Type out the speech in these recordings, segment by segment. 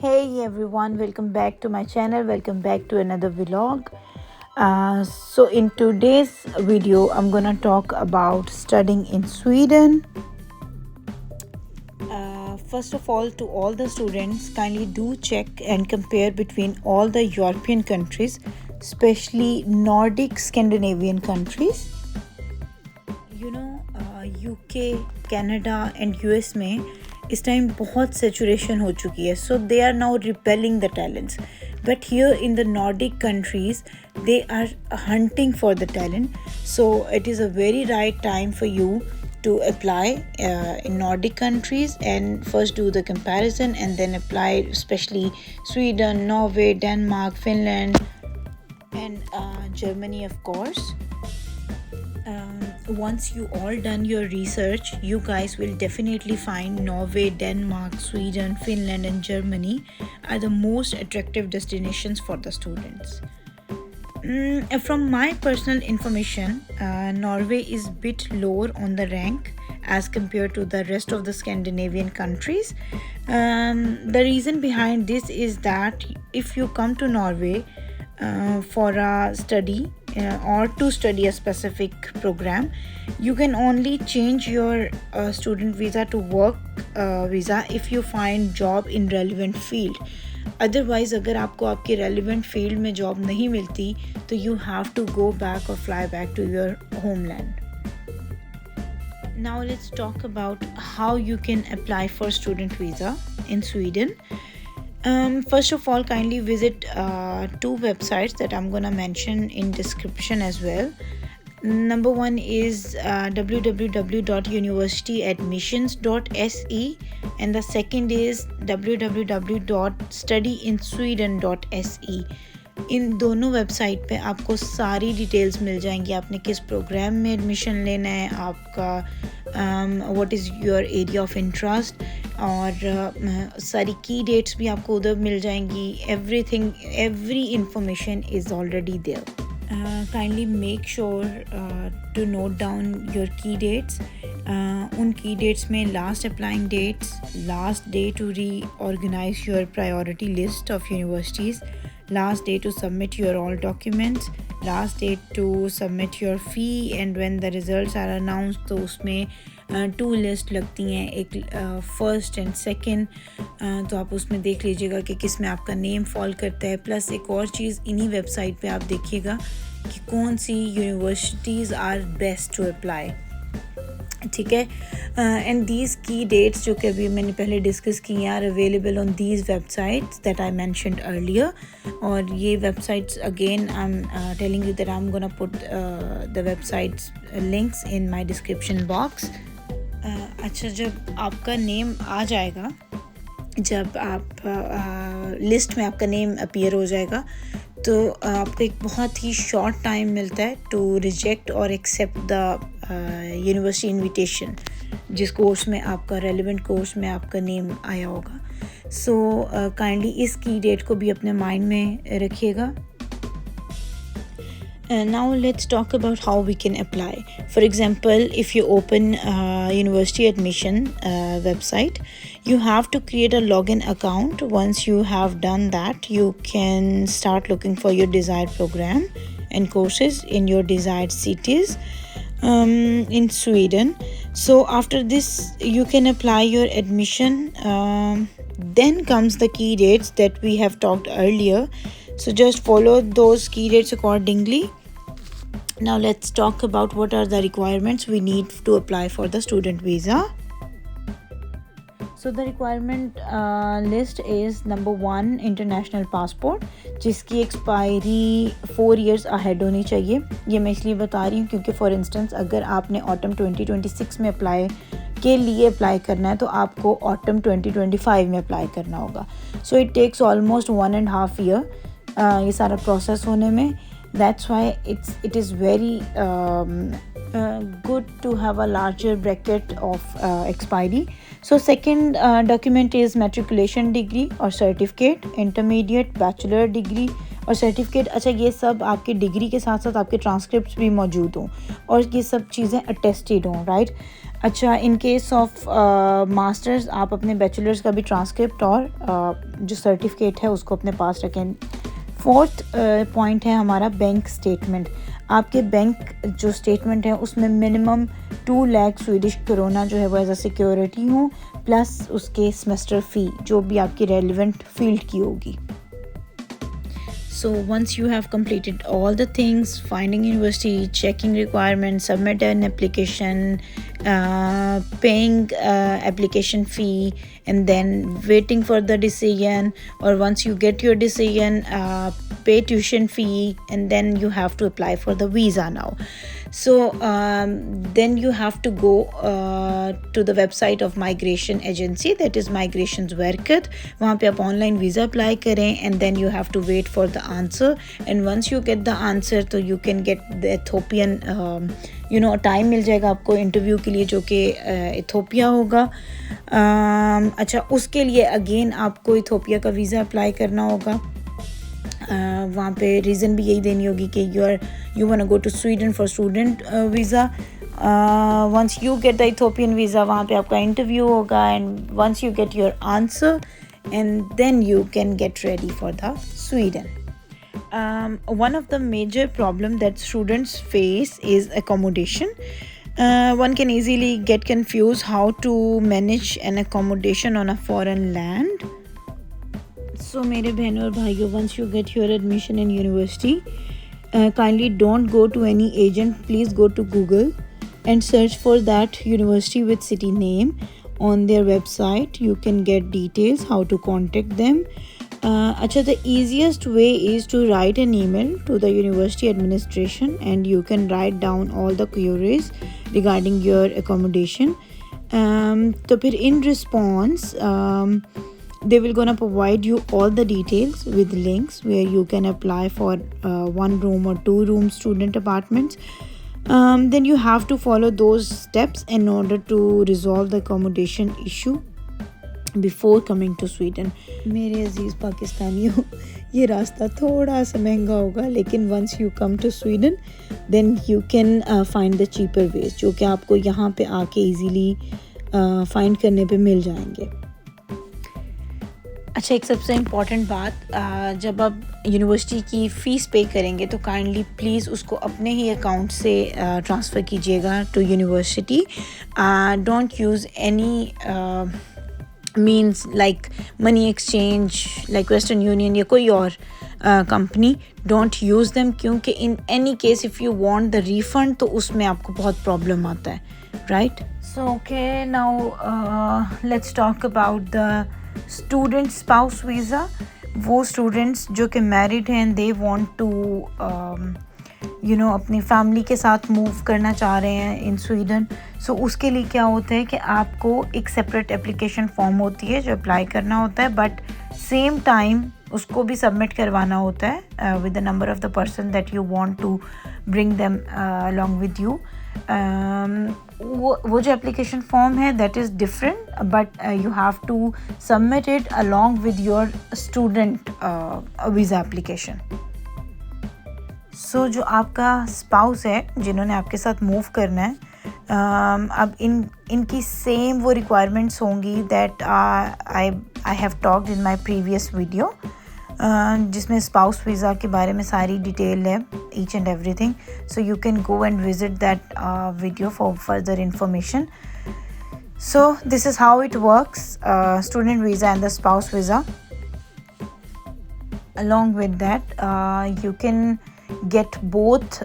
Hey everyone, welcome back to my channel. Welcome back to another vlog. So in today's video, I'm gonna talk about studying in Sweden. First of all, to all the students, kindly do check and compare between all the European countries, especially Nordic Scandinavian countries. UK, Canada and US में इस time बहुत saturation हो चुकी है, so they are now repelling the talents. But here in the Nordic countries, they are hunting for the talent. So it is a very right time for you to apply in Nordic countries and first do the comparison and then apply, especially Sweden, Norway, Denmark, Finland, and Germany, of course. Once you all done your research, you guys will definitely find Norway, Denmark, Sweden, Finland and Germany are the most attractive destinations for the students. From my personal information, Norway is a bit lower on the rank as compared to the rest of the Scandinavian countries. The reason behind this is that if you come to Norway for a study or to study a specific program, you can only change your student visa to work visa if you find job in relevant field. Otherwise, अगर आपको आपके relevant field में job नहीं मिलती, तो you have to go back or fly back to your homeland. Now let's talk about how you can apply for student visa in Sweden. First of all, kindly visit two websites that I'm gonna mention in description as well. Number one is www.universityadmissions.se and the second is www.studyinsweden.se. इन दोनों website पे आपको सारी details मिल जाएंगी. आपने किस programme में admission लेना है, आपका what is your area of interest और सारी की डेट्स भी आपको उधर मिल जाएंगी. Every information is already there. Kindly make sure to note down your key dates. उन key dates में last applying dates, last day to reorganize your priority list of universities, last day to submit your all documents, last date to submit your fee, and when the results are announced तो उसमें to list लगती हैं, एक first and second. तो आप उसमें देख लीजिएगा कि किस में आपका नेम फॉल करता है. प्लस एक और चीज़, इन्हीं वेबसाइट पे आप देखिएगा कि कौन सी universities are best to apply. ठीक है. एंड दीज की डेट्स जो कि अभी मैंने पहले डिस्कस की हैं are available on these websites that I mentioned earlier. और ये websites again I am telling you that I am gonna put the websites links in my description box. अच्छा, जब आपका नेम आ जाएगा, जब आप लिस्ट में आपका नेम अपीयर हो जाएगा, तो आपको एक बहुत ही शॉर्ट टाइम मिलता है टू रिजेक्ट और एक्सेप्ट द यूनिवर्सिटी इनविटेशन, जिस कोर्स में आपका रेलेवेंट कोर्स में आपका नेम आया होगा. सो काइंडली इस की डेट को भी अपने माइंड में रखिएगा. Now let's talk about how we can apply. For example, if you open university admission website, you have to create a login account. Once you have done that, you can start looking for your desired program and courses in your desired cities in Sweden. So after this, you can apply your admission. Then comes the key dates that we have talked earlier. So just follow those key dates accordingly. Now let's talk about what are the requirements we need to apply for the student visa. So the requirement list is number 1, international passport, जिसकी expiry 4 years ahead होनी चाहिए. ये मैं इसलिए बता रही हूँ क्योंकि फॉर इंस्टेंस अगर आपने ऑटम 2026 में अप्लाई करना है तो आपको ऑटम 2025 में अप्लाई करना होगा. So it takes almost 1.5 year ये सारा प्रोसेस होने में. That's why it is very good to have a larger bracket of expiry. So second document is matriculation degree or certificate, intermediate, bachelor degree और certificate. अच्छा, ये सब आपके degree के साथ साथ आपके ट्रांसक्रिप्ट्स भी मौजूद हों और ये सब चीज़ें अटेस्टेड हों, राइट. अच्छा, इन केस ऑफ मास्टर्स आप अपने बैचलर्स का भी ट्रांसक्रिप्ट और जो सर्टिफिकेट है उसको अपने पास रखें। फोर्थ पॉइंट है हमारा बैंक स्टेटमेंट। आपके बैंक जो स्टेटमेंट है उसमें मिनिमम 2 लाख स्वीडिश करोना जो है वो एज अ सिक्योरिटी हो, प्लस उसके सेमेस्टर फ़ी जो भी आपकी रेलिवेंट फील्ड की होगी। So once you have completed all the things, finding university, checking requirements, submit an application, paying application fee, and then waiting for the decision, or once you get your decision, pay tuition fee, and then you have to apply for the visa now. So then you have to go to the website of migration agency, that is Migrationsverket. वहाँ पे आप online visa apply करें, and then you have to wait for the answer, and once you get the answer तो you can get the Ethiopian time मिल जाएगा आपको interview के लिए जो कि इथोपिया होगा। अच्छा, उसके लिए अगेन आपको इथोपिया का वीज़ा अप्लाई करना होगा। वहाँ पे रीज़न भी यही देनी होगी कि you want to go to Sweden for student visa. Once you get the Ethiopian visa, वहाँ पे आपका इंटरव्यू होगा, and once you get your answer, and then you can get ready for the Sweden. One of the major problem that students face is accommodation. One can easily get confused how to manage an accommodation on a foreign land. So मेरे बहनों और भाइयों, once you get your admission in university, kindly don't go to any agent. Please go to Google and search for that university with city name on their website. You can get details how to contact them. Acha, the easiest way is to write an email to the university administration, and you can write down all the queries regarding your accommodation. तो फिर in response, they will gonna provide you all the details with links where you can apply for 1 room or 2 room student apartments. Then you have to follow those steps in order to resolve the accommodation issue before coming to Sweden. मेरे अजीज़ पाकिस्तानियों, ये रास्ता थोड़ा सा महंगा होगा, लेकिन once you come to Sweden then you can find the cheaper ways जो कि आपको यहाँ पे आके easily find करने पे मिल जाएंगे। अच्छा, एक सबसे इम्पॉर्टेंट बात, जब आप यूनिवर्सिटी की फ़ीस पे करेंगे तो काइंडली प्लीज़ उसको अपने ही अकाउंट से ट्रांसफ़र कीजिएगा to university. Don't use any means like money exchange, like Western Union या कोई और कंपनी। डोंट यूज़ देम, क्योंकि in any case if you want the refund तो उसमें आपको बहुत प्रॉब्लम आता है, right? So okay, now let's talk about the student spouse visa. वो स्टूडेंट्स जो कि मैरिड हैं, दे वांट टू अपनी फैमिली के साथ मूव करना चाह रहे हैं इन स्वीडन। सो उसके लिए क्या होता है कि आपको एक सेपरेट एप्लीकेशन फॉर्म होती है जो अप्लाई करना होता है, बट सेम टाइम उसको भी सबमिट करवाना होता है with the number of the person that you want to bring them along with you. वो जो एप्लीकेशन फॉर्म है that is different, but you have to submit it along with your student visa application. So जो आपका spouse है, जिन्होंने आपके साथ move करना है, अब इनकी सेम वो रिक्वायरमेंट्स होंगी that I have talked in my previous video, जिसमें स्पाउस वीज़ा के बारे में सारी डिटेल है, each and everything. So you can go and visit that video for further information. So this is how it works, student visa and the spouse visa. Along with that, you can get both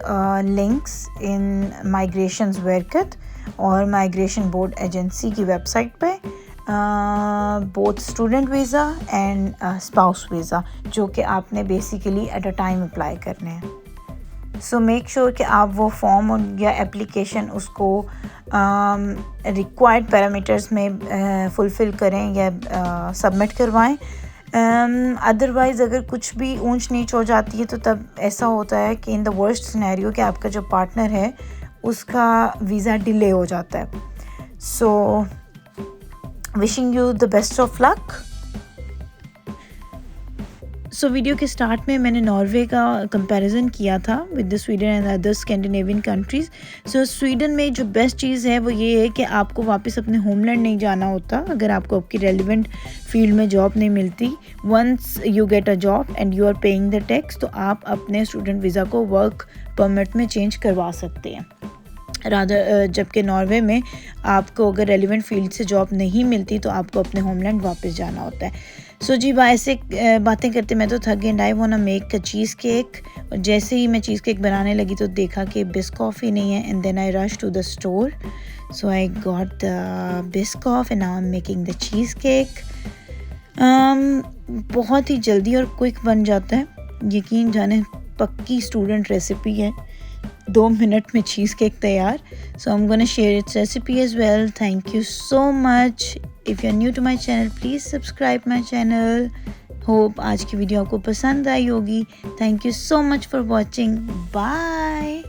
links in Migrationsverket और migration board agency की website पे, both student visa and spouse visa, जो कि आपने basically at a time apply करने हैं। So make sure कि आप वो फॉर्म या एप्लीकेशन उसको रिक्वायर्ड पैरामीटर्स में फुलफ़िल करें या सबमिट करवाएं। अदरवाइज़ अगर कुछ भी ऊंच नीच हो जाती है तो तब ऐसा होता है कि इन द वर्स्ट सिनेरियो कि आपका जो पार्टनर है उसका वीज़ा डिले हो जाता है। So wishing you the best of luck. So video के स्टार्ट में मैंने नॉर्वे का कंपैरिजन किया था with the Sweden and other Scandinavian countries. So Sweden में जो बेस्ट चीज़ है वो ये है कि आपको वापस अपने होमलैंड नहीं जाना होता अगर आपको आपकी रेलिवेंट फील्ड में जॉब नहीं मिलती। Once you get a job and you are paying the tax, तो आप अपने स्टूडेंट वीज़ा को वर्क परमिट में चेंज करवा सकते हैं। जबकि नॉर्वे में आपको अगर रेलिवेंट फील्ड से जॉब नहीं मिलती तो आपको अपने होमलैंड वापस जाना होता है। सो जी ऐसे बातें करते मैं तो थक गई and I want to make a cheesecake. और जैसे ही मैं चीज़ केक बनाने लगी तो देखा कि बिस्कॉफ ही नहीं है and then I rush to the store. So I got the Biscoff and now I am making the cheesecake. बहुत ही जल्दी और क्विक बन जाता है, यकीन जाने पक्की स्टूडेंट रेसिपी है। 2 मिनट में चीज़ केक तैयार। So I am gonna share its recipe as well. Thank you so much. If you are new to my channel please subscribe my channel. Hope आज की वीडियो आपको पसंद आई होगी। Thank you so much for watching. Bye.